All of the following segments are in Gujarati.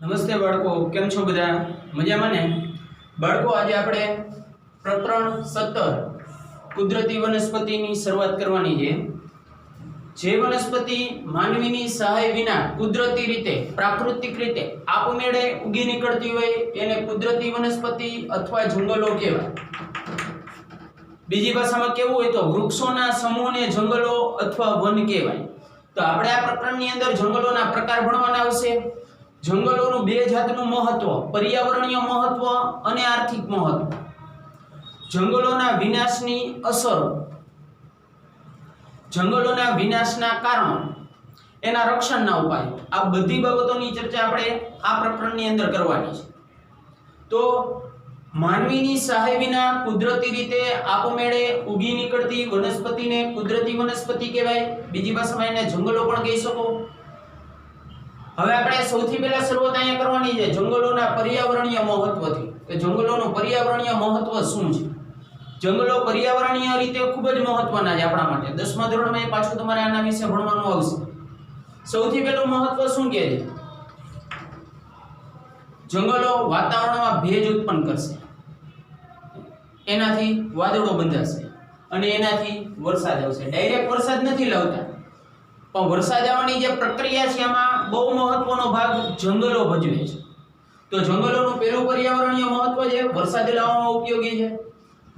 નમસ્તે બાળકો, કેમ છો બધા? મજામાં ને? બાળકો, આજે આપણે પ્રકરણ 17 કુદરતી વનસ્પતિની શરૂઆત કરવાની છે. જે વનસ્પતિ માનવીની સહાય વિના કુદરતી રીતે, પ્રાકૃતિક રીતે આપમેળે ઉગી નીકળતી હોય એને કુદરતી વનસ્પતિ અથવા જંગલો કહેવાય. બીજી ભાષામાં કેવું હોય તો વૃક્ષોના સમૂહને જંગલો અથવા વન કહેવાય. તો આપણે આ પ્રકરણની અંદર જંગલોના પ્રકાર ભણવાના આવશે. જંગલોનું બે જાતનું મહત્વ, પર્યાવરણીય મહત્વ અને આર્થિક મહત્વ. જંગલોના વિનાશની અસરો, જંગલોના વિનાશના કારણો, એના રક્ષણના ઉપાયો, આ બધી બાબતોની ચર્ચા આપણે આ પ્રકરણની અંદર કરવાની છે. તો માનવીની સહાય વિના કુદરતી રીતે આપમેળે ઉગી નીકળતી વનસ્પતિને કુદરતી વનસ્પતિ કહેવાય. બીજી ભાષામાં એને જંગલો પણ કહી શકો. હવે આપણે સૌથી પહેલા શરૂઆત અહીંયા કરવાની છે જંગલોના પર્યાવરણીય મહત્વથી. કે જંગલોનું પર્યાવરણીય મહત્વ શું છે? જંગલો પર્યાવરણીય રીતે ખૂબ જ મહત્વના છે આપણા માટે. 10મા ધોરણમાં પાછું તમારે આના વિશે ભણવાનું આવશે. સૌથી પહેલું મહત્વ શું કહે છે? જંગલો વાતાવરણમાં ભેજ ઉત્પન્ન કરશે, એનાથી વાદળો બંધાશે અને એનાથી વરસાદ આવશે. ડાયરેક્ટ વરસાદ નથી લાવતા, પણ વરસાદ આવવાની જે પ્રક્રિયા છે એમાં બહુ મહત્વનો ભાગ જંગલો ભજવે છે. તો જંગલોનું પહેલું પર્યાવરણીય મહત્વ છે વરસાદ લાવવામાં ઉપયોગી છે.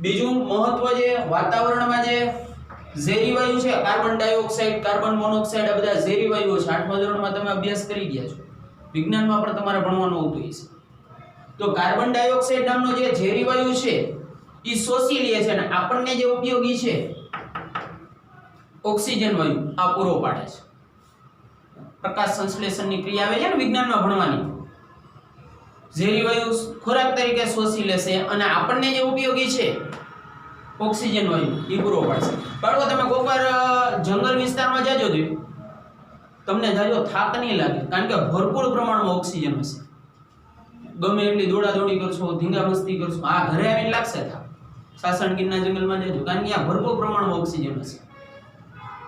બીજું મહત્વ છે વાતાવરણમાં જે ઝેરી વાયુ છે, કાર્બન ડાયોક્સાઇડ, કાર્બન મોનોક્સાઇડ, આ બધા ઝેરી વાયુઓ છે. 8મા ધોરણમાં તમે અભ્યાસ કરી ગયા છો, વિજ્ઞાનમાં પણ તમારે ભણવાનું આવતું હશે. તો કાર્બન ડાયોક્સાઇડ નામનો જે ઝેરી વાયુ છે એ શોષી લે છે અને આપણને જે ઉપયોગી છે ઓક્સિજન વાયુ આ પૂરો પાડે છે. પ્રકાશ સંશ્લેષણની ક્રિયા આવે છે ને વિજ્ઞાનમાં ભણવાની. ઝેરી વાયુ ખોરાક તરીકે શોષી લેશે અને આપણને જે ઉપયોગી છે ઓક્સિજન વાયુ એ પૂરો પાડશે. બાળકો, તમે કોઈવાર જંગલ વિસ્તારમાં જાજો તો તમને જાજો થાક નહીં લાગે, કારણ કે ભરપૂર પ્રમાણમાં ઓક્સિજન હશે. ગમે એટલી દોડાદોડી કરશો, ધીંગા મસ્તી કરશો, આ ઘરે આવીને લાગશે થાક. સાસણગીરના જંગલમાં જાજો, કારણ કે આ ભરપૂર પ્રમાણમાં ઓક્સિજન હશે.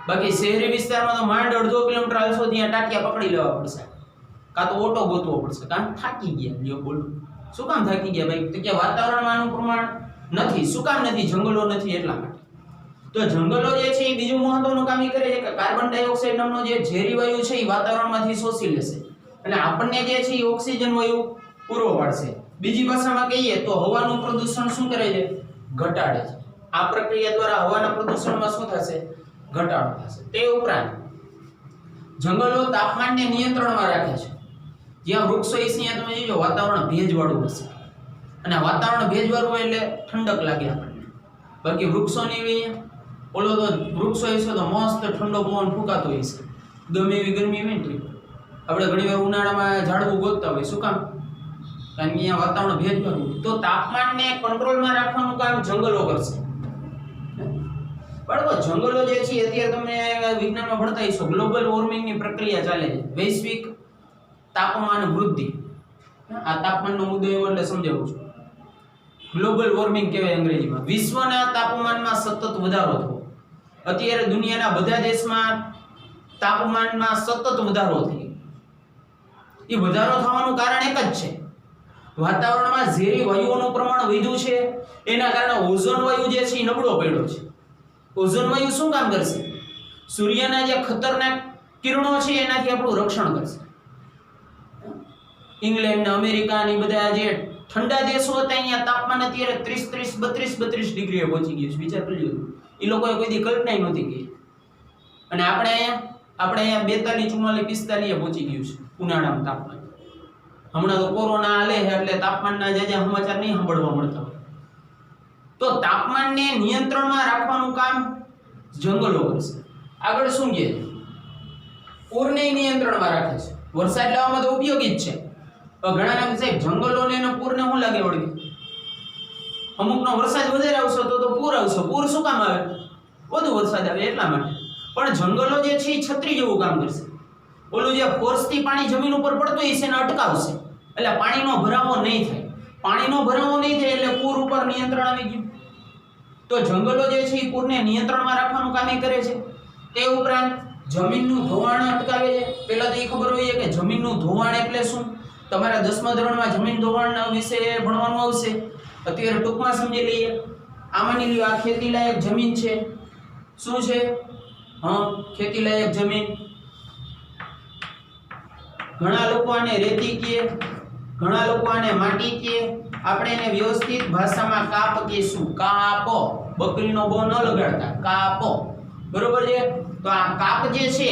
બાકી શહેરી વિસ્તારમાં તો માંડ અડધો કિલોમીટર હાલશો ત્યાં ટાટિયા પકડી લેવા પડશે, કાં તો ઓટો ગોતવો પડશે, કારણ થાકી ગયા. લ્યો બોલો, શું કામ થાકી ગયા ભાઈ? તો કે વાતાવરણમાં આનું પ્રમાણ નથી. શું કામ નથી? જંગલો નથી એટલા માટે. તો જંગલો જે છે એ બીજું મહત્વનું કામ એ કરે છે કે કાર્બન ડાયોક્સાઇડ નામનો જે ઝેરી વાયુ છે એ વાતાવરણમાંથી શોષી લેશે અને આપણને જે છે એ ઓક્સિજન વાયુ પૂરો પાડશે. બીજી ભાષામાં કહીએ તો હવાનું પ્રદૂષણ શું કરે છે? ઘટાડે છે. આ પ્રક્રિયા દ્વારા હવાના પ્રદૂષણમાં શું થશે? ઘટાડો થશે. તે ઉપરાંત જંગલો તાપમાનને નિયંત્રણમાં રાખે છે. જ્યાં વૃક્ષો છે ત્યાં તમે જોજો વાતાવરણ ભેજવાળું હશે, અને વાતાવરણ ભેજવાળું એટલે ઠંડક લાગે આપણને. બાકી વૃક્ષોની ઓલો તો વૃક્ષો હશે તો મસ્ત ઠંડો પવન ફૂંકાતો હશે. ગમે એવી ગરમી હોય ને આપણે ઘણીવાર ઉનાળામાં ઝાડવું ગોતતા હોય. શું કામ? કારણ કે અહીંયા વાતાવરણ ભેજવાળું. તો તાપમાનને કંટ્રોલમાં રાખવાનું કામ જંગલો કરશે. બાળકો, જંગલો જે છે અત્યારે તમે વિજ્ઞાનમાં ભણતા હશો, ગ્લોબલ વોર્મિંગની પ્રક્રિયા ચાલે છે, વૈશ્વિક તાપમાન વૃદ્ધિ. આ તાપમાનનો મુદ્દો એવો એટલે સમજાવું છું. ગ્લોબલ વોર્મિંગ કહેવાય અંગ્રેજીમાં. વિશ્વના તાપમાનમાં સતત વધારો થવો. અત્યારે દુનિયાના બધા દેશમાં તાપમાનમાં સતત વધારો થઈ. એ વધારો થવાનું કારણ એક જ છે, વાતાવરણમાં ઝેરી વાયુઓનું પ્રમાણ વધ્યું છે. એના કારણે ઓઝોન વાયુ જે છે એ નબળો પડ્યો છે. ઓઝોન વાયુ શું કામ કરશે? સૂર્યના જે ખતરનાક કિરણો છે એનાથી આપણું રક્ષણ કરશે. ઇંગ્લેન્ડ, અમેરિકા ની બધા જે ઠંડા દેશો હતા અહીંયા તાપમાન અત્યારે 32 ડિગ્રીએ પહોંચી ગયું છે. વિચાર કરજો, એ લોકોએ કોઈ દી કલ્પના નહોતી કરી. અને આપણે અહીંયા 42, 44, 45 પહોંચી ગયું છે ઉનાળામાં તાપમાન. હમણાં તો કોરોના આલે છે એટલે તાપમાનના જે સમાચાર નહીં સાંભળવા મળતા હોય. તો તાપમાનને નિયંત્રણમાં રાખવાનું કામ જંગલો કરશે. આગળ શું કહે છે? પૂરને નિયંત્રણમાં રાખે છે. વરસાદ લાવવામાં તો ઉપયોગી જ છે. ઘણા નામ સાહેબ જંગલોને અને પૂરને શું લાગે વળગે? અમુકનો વરસાદ વધારે આવશે તો પૂર આવશે. પૂર શું કામ આવે? વધુ વરસાદ આવે એટલા માટે. પણ જંગલો જે છે એ છત્રી જેવું કામ કરશે. ઓલું જે ફોર્સથી પાણી જમીન ઉપર પડતું હોય છે એને અટકાવશે, એટલે પાણીનો ભરાવો નહીં થાય. પાણીનો ભરાવો નહીં થાય એટલે પૂર ઉપર નિયંત્રણ આવી ગયું. તો જંગલો જે છે એ પૂરને નિયંત્રણમાં રાખવાનું કામ કરે છે. તે ઉપરાંત જમીનનું ધોવાણ અટકાવે છે. પહેલા તો એ ખબર હોય કે જમીનનું ધોવાણ એટલે શું? તમારા 10મા ધોરણમાં જમીન ધોવાણ વિશે ભણવાનું આવશે. અત્યારે ટૂંકમાં સમજી લઈએ. આ માની લ્યો આ ખેતીલાયક જમીન છે. શું છે? ખેતીલાયક જમીન. ઘણા લોકો આને રેતી કહે, ઘણા લોકો આને માટી કહે. આપણે એને વ્યવસ્થિત ભાષામાં કાપ કહીશું. કાપ. બકરીનો બ ન લગાડતા, કાપ. બરોબર છે? તો આ કાપ જે છે,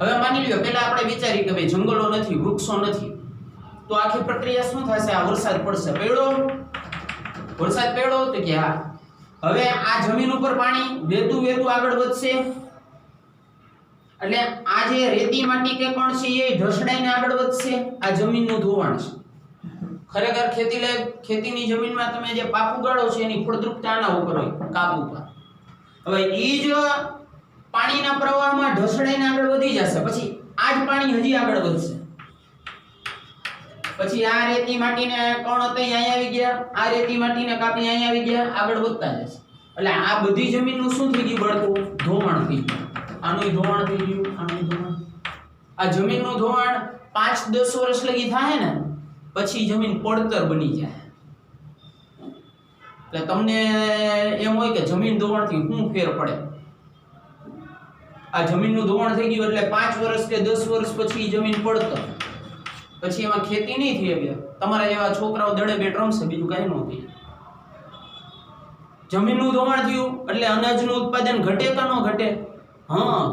હવે માની લ્યો પેલા આપણે વિચારી કે ભાઈ જંગલો નથી, વૃક્ષો નથી, તો આખી પ્રક્રિયા શું થશે? આ વરસાદ પડશે, પડ્યો, વરસાદ પડ્યો તો કે હા. હવે આ જમીન ઉપર પાણી વહેતું વહેતું આગળ વધશે, એટલે આ જે રેતી માટી કે કણ છે એ ઢસડાઈને આગળ વધશે. આ જમીનનું ધોવાણ છે. ખરેખર ખેતીની જમીનમાં તમે જે પાક ઉગાડો છો એની ફળદ્રુપતા આના ઉપર હોય, કાપ ઉપર. હવે ઈ જ પાણીના પ્રવાહમાં ઢસડાઈને આગળ વધી જશે, પછી આ જ પાણી હજી આગળ વધશે. પછી આ રેતી માટીને કણ હતા અહીંયા આવી ગયા, આ રેતી માટીને કાપી અહીંયા આવી ગયા, આગળ વધતા જશે. એટલે આ બધી જમીનનું શું થઈ ગયું? બળતું ધોવાણ થઈ ગયું. આનું ધોવાણ થઈ ગયું, આનું ધોવાણ. આ જમીનનું ધોવાણ 5-10 વર્ષ લગી થાય ને, પછી જમીન પડતર બની જાય. એટલે તમને એમ હોય કે જમીન ધોવાણથી શું ફેર પડે? આ જમીનનું ધોવાણ થઈ ગયું એટલે 5 વર્ષ કે 10 વર્ષ પછી જમીન પડતર, પછી એમાં ખેતી નહીં થઈ શકે. તમારા જેવા છોકરાઓ દડે બેટ રમશે, બીજું કાંઈ ન થાય. જમીનનું ધોવાણ થયું એટલે અનાજનું ઉત્પાદન ઘટે કે ન ઘટે?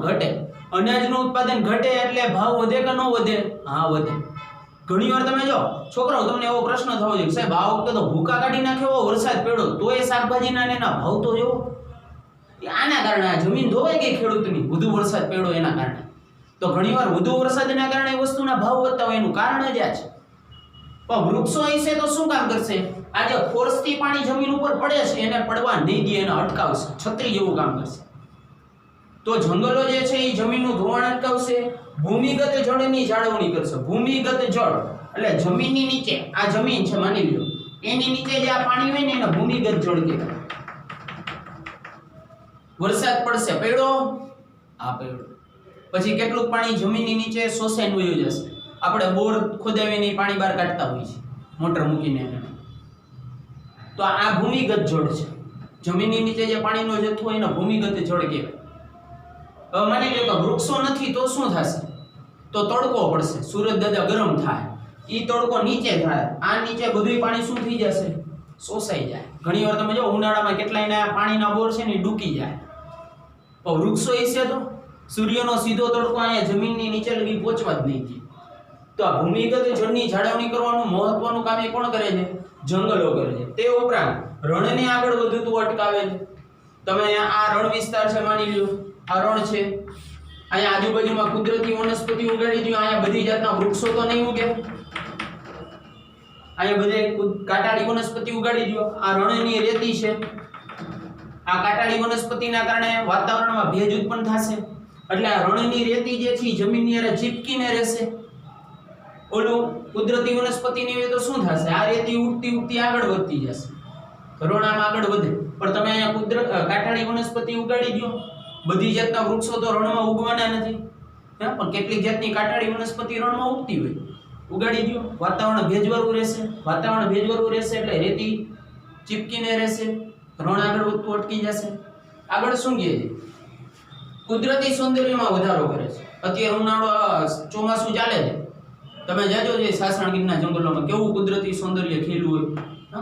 ઘટે. અનાજનું ઉત્પાદન ઘટે એટલે ભાવ વધે કે ન વધે? વધે. ઘણી વાર તમે જો છોકરાઓ, તમને એવો પ્રશ્ન થવો જોઈએ, સાહેબ આ વખતે તો ભૂકા કાઢી નાખ્યો, વરસાદ પડ્યો તોય શાકભાજીના એના ભાવ તો જો. આના કારણે આ જમીન ધોવાઈ ગઈ ખેડૂતની, વધુ વરસાદ પડ્યો એના કારણે. તો ઘણીવાર વધુ વરસાદના કારણે વસ્તુના ભાવ વધતા હોય, એનું કારણ જ આ છે. પણ વૃક્ષો હશે તો શું કામ કરશે? આ જે ફોર્સથી પાણી જમીન ઉપર પડે છે એને પડવા નહીં દે, એને અટકાવશે, છત્રી જેવું કામ કરશે. તો જંગલો જે છે એ જમીનનું ધોવાણ અટકાવશે, ભૂમિગત જળની જાળવણી કરશે. ભૂમિગત જળ એટલે જમીનની નીચે, આ જમીન છે માની લ્યો, એની નીચે જે આ પાણી હોય ને એને ભૂમિગત જળ કહેવાય. વરસાદ પડશે, પડ્યો, પડ્યો. પછી કેટલું પાણી જમીનની નીચે શોષાઈને વયું જશે. આપણે બોર ખોદાવીને પાણી બહાર કાઢતા હોઈએ છીએ મોટર મૂકીને. તો આ ભૂમિગત જળ છે. જમીનની નીચે જે પાણીનો જથ્થો હોય એને ભૂમિગત જળ કહેવાય. હવે માની લો કે વૃક્ષો નથી તો શું થશે? તો તડકો પડશે, સૂરજ દાદા ગરમ થાય, ઈ તડકો નીચે થાય, આ નીચે બધું પાણી શું થઈ જશે? શોષાઈ જાય. ઘણી વાર તમે જો ઉનાળામાં કેટલાયના પાણીના બોર છે ને ડૂકી જાય. પણ વૃક્ષો હશે તો સૂર્યનો સીધો તડકો અહીંયા જમીનની નીચે લગી પહોંચવા જ નહીં દે. તો આ ભૂમિગત જળની જાળવણી કરવાનું મહત્વનું કામ એ કોણ કરે છે? જંગલો કરે છે. તે ઉપરાંત રણને આગળ વધતું અટકાવે છે. તમે આ રણ વિસ્તાર છે માની લ્યો, આ રણ છે, અહીંયા આજુબાજુમાં કુદરતી વનસ્પતિ ઉગાડી દો, અહીંયા બધી જાતના વૃક્ષો તો નહીં ઉગે, અહીંયા બધે કાંટાળી વનસ્પતિ ઉગાડી દો. આ રણની રેતી છે, આ કાંટાળી વનસ્પતિના કારણે વાતાવરણમાં ભેજ ઉત્પન્ન થશે, એટલે આ રણની રેતી જે છે જમીનની હારે ચીપકીને રહેશે. ઓલું કુદરતી વનસ્પતિની હોય તો શું થશે? આ રેતી ઉડતી આગળ વધતી જશે, રણામાં આગળ વધે. પણ તમે અહીંયા કાંટાળી વનસ્પતિ ઉગાડી દો, બધી જાતના વૃક્ષો તો રણમાં ઉગવાના નથી, પણ કેટલીક જાતની કાંટાળી વનસ્પતિ રણમાં ઉગતી હોય, ઉગાડી દો. વાતાવરણ ભેજવાળું રહેશે, વાતાવરણ ભેજવાળું રહેશે એટલે રેતી ચીપકીને રહેશે, રણ આગળ વધતું અટકી જશે. આગળ શું કહે છે? કુદરતી સૌંદર્યમાં વધારો કરે છે. અત્યારે ઉનાળો ચોમાસું ચાલે છે, તમે જાજો જે સાસણગીરના જંગલોમાં કેવું કુદરતી સૌંદર્ય ખીલું હોય,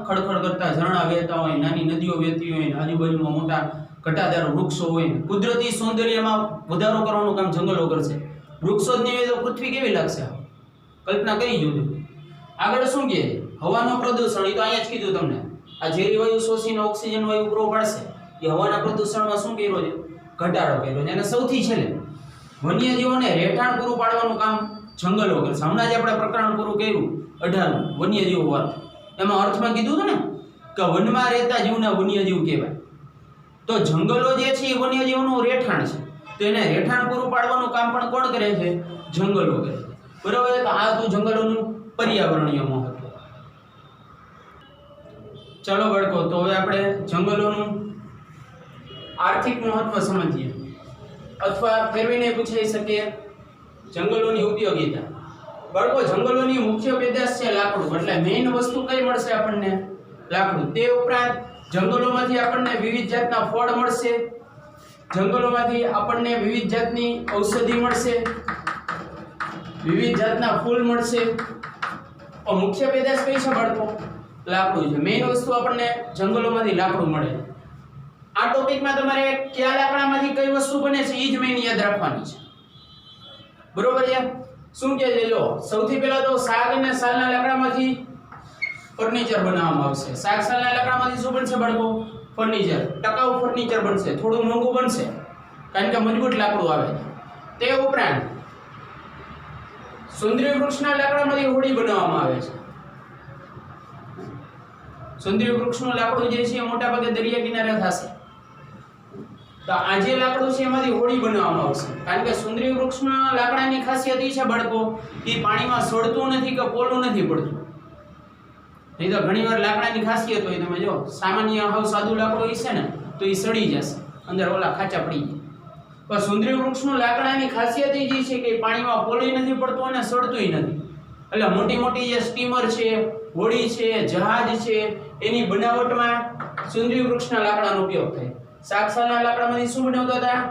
ખડખડ કરતા ઝરણા વહેતા હોય, નાની નદીઓ વહેતી હોય, આજુબાજુમાં મોટા ઘટાદાર વૃક્ષો હોય. કુદરતી સૌંદર્યમાં વધારો કરવાનું કામ જંગલો કરશે. વૃક્ષો જ નહીં હોય તો પૃથ્વી કેવી લાગશે? કલ્પના કરી જોજો. આગળ શું કહે? હવાનું પ્રદૂષણ. એ તો અહીંયા જ કીધું તમને, આ ઝેરી વાયુ શોષીને ઓક્સિજન વાયુ પૂરો પાડશે. એ હવાના પ્રદૂષણમાં શું કર્યો છે? ઘટાડો કર્યો છે. અને સૌથી છેલ્લે વન્યજીવોને રહેઠાણ પૂરું પાડવાનું કામ જંગલો કરશે. હમણાં જ આપણે પ્રકરણ પૂરું કર્યું 18 વન્યજીવો વાત, એમાં અર્થમાં કીધું હતું ને કે વનમાં રહેતા જીવને વન્યજીવ કહેવાય. તો જંગલો જે છે એ વન્યજીવોનું રહેઠાણ છે, તો એને રહેઠાણ પૂરું પાડવાનું કામ પણ કોણ કરે છે? જંગલો કરે છે. બરાબર? તો આ હતું જંગલોનું પર્યાવરણીય મહત્વ. ચાલો બાળકો, તો હવે આપણે જંગલોનું આર્થિક મહત્વ સમજીએ, અથવા ફેરવીને પૂછાઈ શકે જંગલોની ઉપયોગિતા. બાળકો જંગલોની મુખ્ય પેદાશ છે લાકડું, એટલે મેઇન વસ્તુ કઈ મળશે આપણને? લાકડું. તે ઉપરાંત જંગલોમાંથી આપણને વિવિધ જાતના ફળ મળશે, જંગલોમાંથી આપણને વિવિધ જાતની ઔષધિ મળશે, વિવિધ જાતના ફૂલ મળશે. પણ મુખ્ય પેદાશ કઈ છે બાળકો? લાકડું છે. મેઇન વસ્તુ આપણને જંગલોમાંથી લાકડું મળે. આ ટોપિકમાં તમારે કયા લાકડામાંથી કઈ વસ્તુ બને છે એ જ મેઇન યાદ રાખવાની છે, બરોબર છે? શું કહે છે જો, સૌથી પહેલા તો સાગ અને સાલના લાકડામાંથી ફર્નિચર બનાવવામાં આવશે. સાગ સાલના લાકડામાંથી શું બનશે બાળકો? ફર્નિચર. ટકાઉ ફર્નિચર બનશે, થોડું મોંઘું બનશે કારણ કે મજબૂત લાકડું આવે છે. તે ઉપરાંત સુંદરી વૃક્ષના લાકડામાંથી હોડી બનાવવામાં આવે છે. સુંદરી વૃક્ષનું લાકડું જે છે એ મોટા ભાગે દરિયા કિનારે થશે. તો આ જે લાકડું છે એમાંથી હોડી બનાવવામાં આવશે કારણ કે સુંદરી વૃક્ષના લાકડાની ખાસિયત એ છે બાળકો, એ પાણીમાં સડતું નથી કે પોલું નથી પડતું. નહીં તો ઘણીવાર લાકડાની ખાસિયત હોય, તમે જો સામાન્ય હાવ સાદું લાકડું હશે ને તો એ સડી જશે, અંદર ઓલા ખાચા પડી જાય. પણ સુંદરી વૃક્ષનું લાકડાની ખાસિયત એ છે કે પાણીમાં પોલું નથી પડતું અને સડતુંય નથી. એટલે મોટી મોટી જે સ્ટીમર છે, હોડી છે, જહાજ છે, એની બનાવટમાં સુંદરી વૃક્ષના લાકડાનો ઉપયોગ થાય. સાગસાલના લાકડામાંથી શું બનાવતા હતા?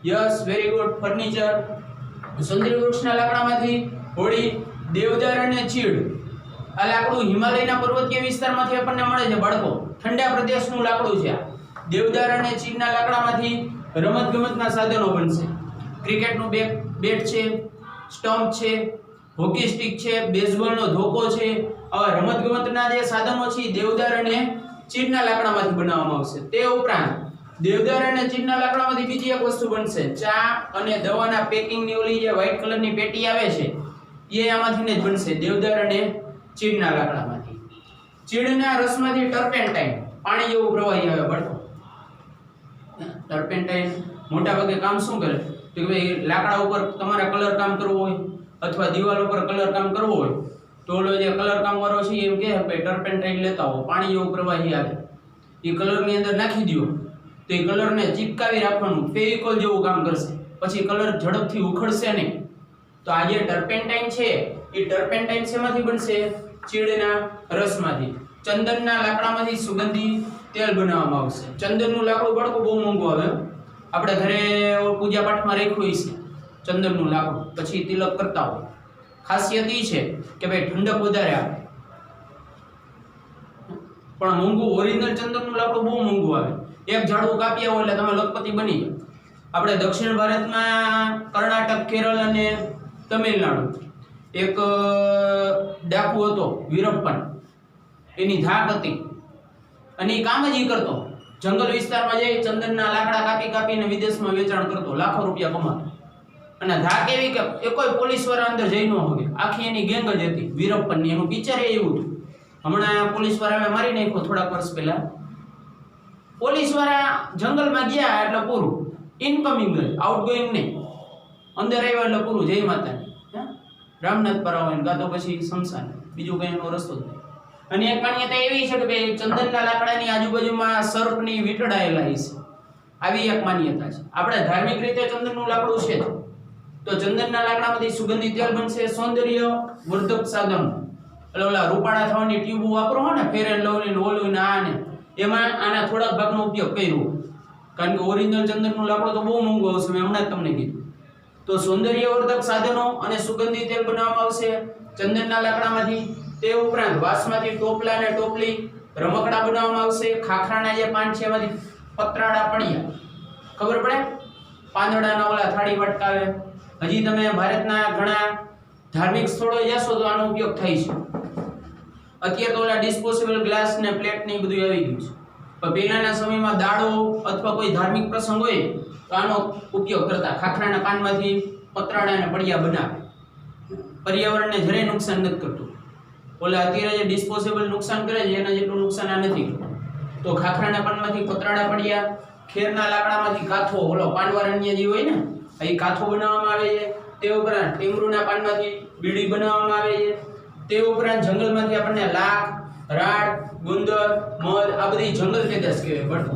Yes, very good, furniture. સુંદરી વૃક્ષના લાકડામાંથી હોડી, દેવદાર અને ચીડ. આ લાકડું હિમાલયના પર્વતીય વિસ્તારમાંથી આપણને મળે છે બાળકો, ઠંડા પ્રદેશનું લાકડું છે. દેવદાર અને ચીડના લાકડામાંથી રમતગમતના સાધનો બનશે. ક્રિકેટનું બેટ છે, સ્ટમ્પ છે, હોકી સ્ટિક છે, બેઝબોલનો ધોકો છે. આવા રમતગમતના જે સાધનો છે દેવદાર અને ચીડના લાકડામાંથી બનાવવામાં આવશે. તે ઉપરાંત દેવદાર અને ચીડના લાકડામાંથી બીજી એક વસ્તુ બનશે, ચા અને દવાના પેકિંગની ઓલી જે વ્હાઇટ કલરની પેટી આવે છે એ આમાંથી જ બનશે, દેવદાર અને ચીડના લાકડામાંથી. ચીડના રસમાંથી ટર્પેન્ટાઇન, પાણી જેવું પ્રવાહી આવે બાળકો. ટર્પેન્ટાઇન મોટા ભાગે કામ શું કરે? તો કે ભાઈ લાકડા ઉપર તમારે કલર કામ કરવું હોય અથવા દિવાલ ઉપર કલર કામ કરવું હોય તો ઓલો જે કલર કામ વાળો છે એમ કહે ભાઈ ટર્પેન્ટાઇન લેતા હો, પાણી જેવું પ્રવાહી આવે, એ કલરની અંદર નાખી દો તો એ કલરને ચીપકાવી રાખવાનું, ફેવિકોલ જેવું કામ કરશે, પછી કલર ઝડપથી ઉખડશે નહીં. તો આ જે ટર્પેન્ટાઇન છે એ ટર્પેન્ટાઇન શેમાંથી બનશે? ચીડના રસમાંથી. ચંદનના લાકડામાંથી સુગંધી તેલ બનાવવામાં આવશે. ચંદનનું લાકડું બાળકો બહુ મોંઘું આવે, આપણે ઘરે પૂજા પાઠમાં રાખ્યું છે ચંદનનું લાકડું, પછી તિલક કરતા હોય. ખાસિયત એ છે કે ભાઈ ઠંડક વધારે આવે, પણ મોંઘું. ઓરિજિનલ ચંદનનું લાકડું બહુ મોંઘું આવે. એક ઝાડવું કાપી આવો એટલે તમે લખપતિ બની જાઓ. આપણે દક્ષિણ ભારતમાં કર્ણાટક, કેરળ અને તમિલનાડુ એક ડાકુ હતો વીરપ્પન, એની ધાક હતી અને એ કામ જ ઈ કરતો. જંગલ વિસ્તારમાં જઈ ચંદનના લાકડા કાપી કાપીને વિદેશમાં વેચાણ કરતો, લાખો રૂપિયા કમાતો. અને ધાક એવી કે એ કોઈ પોલીસ વાળા અંદર જઈ ન હોગે, આખી એની ગેંગ જ હતી વીરપ્પનની. એનું પિક્ચર એવું હતું. હમણાં પોલીસ વાળાએ મારી નાખ્યો થોડાક વર્ષ પહેલા. પોલીસ વાળા જંગલમાં ગયા એટલે પૂરું, ઇનકમિંગ જ, આઉટગોઈંગ નહીં. અંદર આવ્યા એટલે પૂરું, જય માતાની. રામનાથ પરાવાય કાં તો પછી શમશાન, બીજું કઈ એનો રસ્તો જ નહીં. અને એક માન્યતા એવી છે કે ભાઈ ચંદનના લાકડાની આજુબાજુમાં સર્પની વીંટળાયેલા છે, આવી એક માન્યતા છે. આપણે ધાર્મિક રીતે ચંદનનું લાકડું છે તો ચંદનના લાકડામાંથી સુગંધિત તેલ બનશે. સૌંદર્ય વર્ધક સાધન, એટલે ઓલા રૂપાળા થવાની ટ્યુબ વાપરો હો ને, ફેર એન્ડ લવલી ને ઓલું ને આ ને, એમાં આના થોડાક ભાગનો ઉપયોગ કર્યો, કારણ કે ઓરિજિનલ ચંદનનું લાકડું તો બહુ મોંઘું આવશે, મેં હમણાં જ તમને કીધું. તો સૌંદર્યવર્ધક સાધનો અને સુગંધિત તેલ બનાવવામાં આવશે ચંદનના લાકડામાંથી. તે ઉપરાંત વાંસમાંથી ટોપલા અને ટોપલી, રમકડા બનાવવામાં આવશે. ખાખરાના જે પાન છે એમાંથી પતરાડા પડિયા, ખબર પડે? પાંદડાના ઓલા થાળી વટકાવે. હજી તમે ભારતના ઘણા ધાર્મિક સ્થળોએ જશો તો આનો ઉપયોગ થાય છે. અત્યારે તો ઓલા ડિસ્પોઝેબલ ગ્લાસ ને પ્લેટ ને બધું આવી ગયું છે, પણ પહેલાના સમયમાં દાડો અથવા કોઈ ધાર્મિક પ્રસંગ હોય તો આનો ઉપયોગ કરતા. ખાખરાના પાનમાંથી પતરાડા અને પડિયા બનાવે. પર્યાવરણને જરાય નુકસાન નથી કરતું. ઓલા અત્યારે જે ડિસ્પોઝેબલ નુકસાન કરે છે એના જેટલું નુકસાન આ નથી કરતું. તો ખાખરાના પાનમાંથી પતરાડા પડિયા, ખેરના લાકડામાંથી કાથો, ઓલો પાનવારણ્ય જે હોય ને એ કાથો બનાવવામાં આવે છે. તે ઉપરાંત ટીમરૂના પાનમાંથી બીડી બનાવવામાં આવે છે. તે ઉપરાંત જંગલમાંથી આપણને લાખ, રાડ, ગુંદર, મધ આ બધી જંગલ પેદાશ કહેવાય બળતો.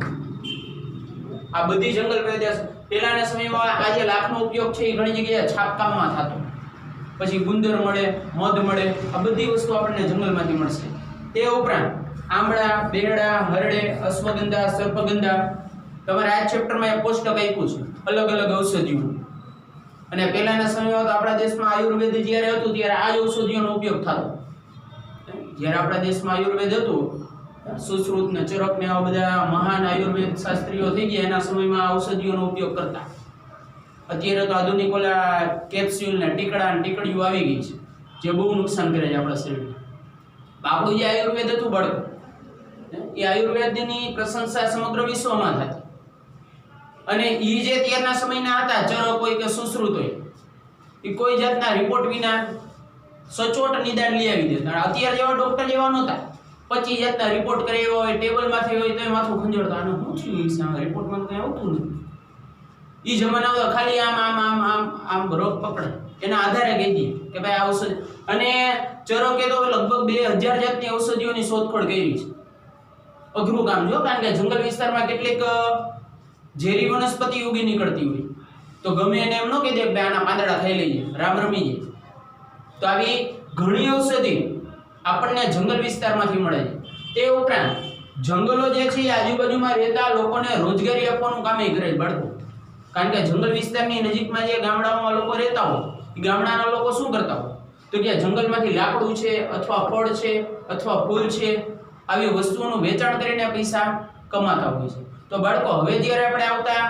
આ બધી જંગલ પેદાશ પહેલાના સમયમાં આ જે લાખનો ઉપયોગ છે એ ઘણી જગ્યાએ છાપકામમાં થતો. પછી ગુંદર મળે, મધ મળે, આ બધી વસ્તુ આપણને જંગલમાંથી મળશે. તે ઉપરાંત આંબળા, બેરડા, હરડે, અશ્વગંધા, સર્પગંધા, તમારે આ ચેપ્ટરમાં એક કોષ્ટક આપ્યું છે અલગ અલગ ઔષધિઓ. અને પહેલાના સમયમાં તો આપણા દેશમાં આયુર્વેદ જ્યારે હતું ત્યારે આ જ ઔષધિઓનો ઉપયોગ થતો. જ્યારે આપણા દેશમાં આયુર્વેદ હતું, સુશ્રુત ને ચરક ને આવા બધા મહાન આયુર્વેદ શાસ્ત્રીઓ થઈ ગયા, એના સમયમાં ઔષધિઓનો ઉપયોગ કરતા. અત્યારે તો આધુનિક ઓલા કેપ્સ્યુલ ને ટીકડા ને ટીકડીઓ આવી ગઈ છે, જે બહુ નુકસાન કરે છે આપણા શરીરને. આપણું જે આયુર્વેદ હતું બાળકો, એ આયુર્વેદની પ્રશંસા સમગ્ર વિશ્વમાં થતી. અને એ જે ત્યારના સમયના હતા, ચરક હોય કે સુશ્રુત હોય, એ કોઈ જાતના રિપોર્ટ વિના સચોટ નિદાન લઈ આવી દેતા. અત્યારે જેવા ડોક્ટર જેવા નહોતા, 25 જાતના રિપોર્ટ કરાવ્યો હોય, ટેબલમાંથી હોય તો માથું ખંજોળતા, આનું શું થયું છે, રિપોર્ટમાં કંઈ આવતું નથી. એ જમાનામાં ખાલી આમ આમ આમ આમ આમ રોગ પકડે, એના આધારે કહી દઈએ કે ભાઈ આ ઔષધિ. અને ચરકે તો લગભગ 2000 જાતની ઔષધિઓની શોધખોળ કરી છે. અઘરું કામ જો, કારણ કે જંગલ વિસ્તારમાં કેટલીક ઝેરી વનસ્પતિ ઉગી નીકળતી હોય, તો ગમે એને એમ ન કહી દે કે આના પાંદડા ખાઈ લઈએ, રામ રમી જાય. તો આવી ઘણી ઔષધિ આપણને જંગલ વિસ્તારમાંથી મળે છે. તે ઉપરાંત જંગલો જે છે એ આજુબાજુમાં રહેતા લોકોને રોજગારી આપવાનું કામ કરે છે બાળકો. કારણ કે જંગલ વિસ્તારની નજીકમાં જે ગામડાઓમાં લોકો રહેતા હોય, એ ગામડાના લોકો શું કરતા હોય તો કે જંગલમાંથી લાકડું છે અથવા ફળ છે અથવા ફૂલ છે, આવી વસ્તુઓનું વેચાણ કરીને પૈસા કમાતા હોય છે. તો બાળકો, હવે જ્યારે આપણે આવતા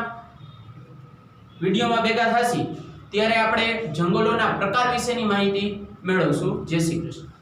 વિડીયોમાં ભેગા થશી ત્યારે આપણે જંગલોના પ્રકાર વિશેની માહિતી મેળવશું. જય શ્રી કૃષ્ણ.